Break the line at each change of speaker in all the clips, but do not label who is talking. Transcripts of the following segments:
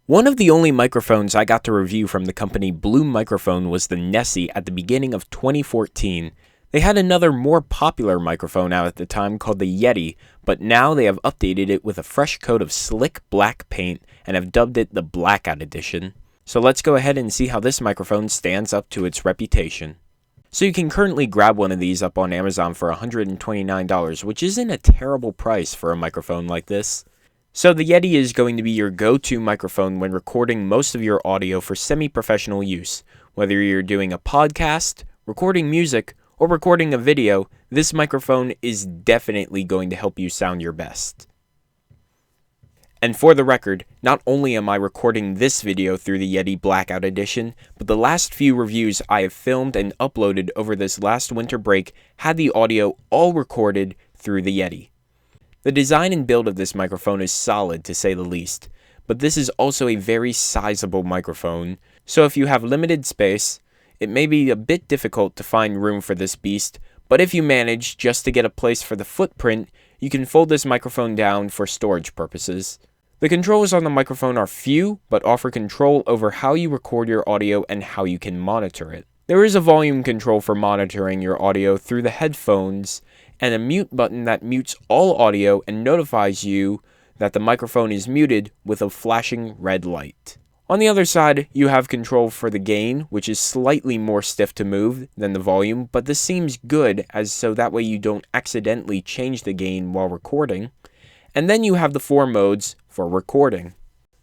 One of the only microphones I got to review from the company Blue Microphone was the Nessie at the beginning of 2014. They had another more popular microphone out at the time called the Yeti, but now they have updated it with a fresh coat of slick black paint and have dubbed it the Blackout Edition. So let's go ahead and see how this microphone stands up to its reputation. So you can currently grab one of these up on Amazon for $129, which isn't a terrible price for a microphone like this. So the Yeti is going to be your go-to microphone when recording most of your audio for semi-professional use. Whether you're doing a podcast, recording music, or recording a video, this microphone is definitely going to help you sound your best. And for the record, not only am I recording this video through the Yeti Blackout Edition, but the last few reviews I have filmed and uploaded over this last winter break had the audio all recorded through the Yeti. The design and build of this microphone is solid to say the least, but this is also a very sizable microphone, so if you have limited space, it may be a bit difficult to find room for this beast, but if you manage just to get a place for the footprint, you can fold this microphone down for storage purposes. The controls on the microphone are few, but offer control over how you record your audio and how you can monitor it. There is a volume control for monitoring your audio through the headphones, and a mute button that mutes all audio and notifies you that the microphone is muted with a flashing red light. On the other side, you have control for the gain, which is slightly more stiff to move than the volume, but this seems good as so that way you don't accidentally change the gain while recording. And then you have the 4 modes for recording.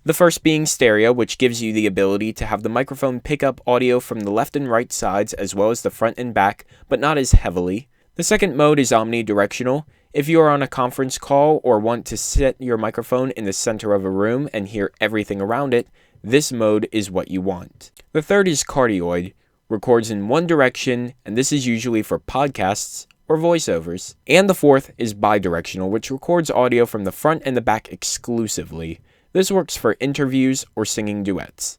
The first being stereo, which gives you the ability to have the microphone pick up audio from the left and right sides as well as the front and back, but not as heavily. The second mode is omnidirectional. If you are on a conference call or want to set your microphone in the center of a room and hear everything around it, this mode is what you want. The third is cardioid, records in one direction, and this is usually for podcasts or voiceovers. And the fourth is Bi-Directional, which records audio from the front and the back exclusively. This works for interviews or singing duets.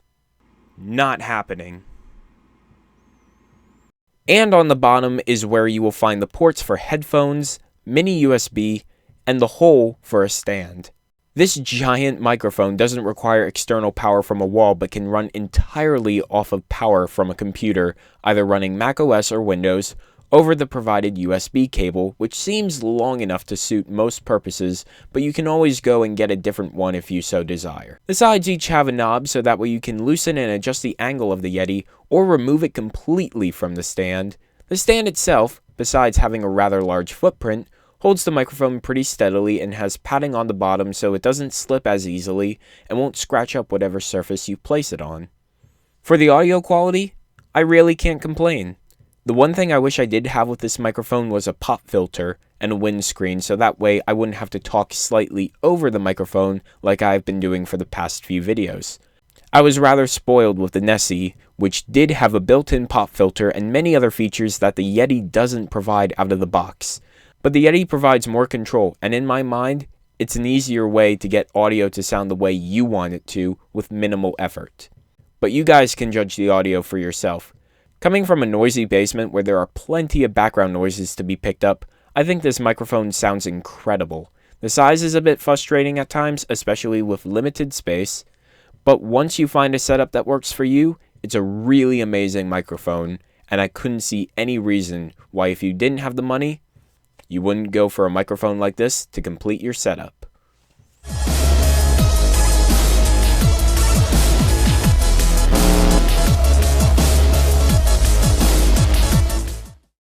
Not happening. And on the bottom is where you will find the ports for headphones, mini USB, and the hole for a stand. This giant microphone doesn't require external power from a wall but can run entirely off of power from a computer, either running macOS or Windows, over the provided USB cable, which seems long enough to suit most purposes, but you can always go and get a different one if you so desire. The sides each have a knob so that way you can loosen and adjust the angle of the Yeti, or remove it completely from the stand. The stand itself, besides having a rather large footprint, holds the microphone pretty steadily and has padding on the bottom so it doesn't slip as easily and won't scratch up whatever surface you place it on. For the audio quality, I really can't complain. The one thing I wish I did have with this microphone was a pop filter and a windscreen, so that way I wouldn't have to talk slightly over the microphone like I've been doing for the past few videos. I was rather spoiled with the Nessie, which did have a built-in pop filter and many other features that the Yeti doesn't provide out of the box. But the Yeti provides more control, and in my mind, it's an easier way to get audio to sound the way you want it to with minimal effort. But you guys can judge the audio for yourself. Coming from a noisy basement where there are plenty of background noises to be picked up, I think this microphone sounds incredible. The size is a bit frustrating at times, especially with limited space, but once you find a setup that works for you, it's a really amazing microphone, and I couldn't see any reason why if you didn't have the money, you wouldn't go for a microphone like this to complete your setup.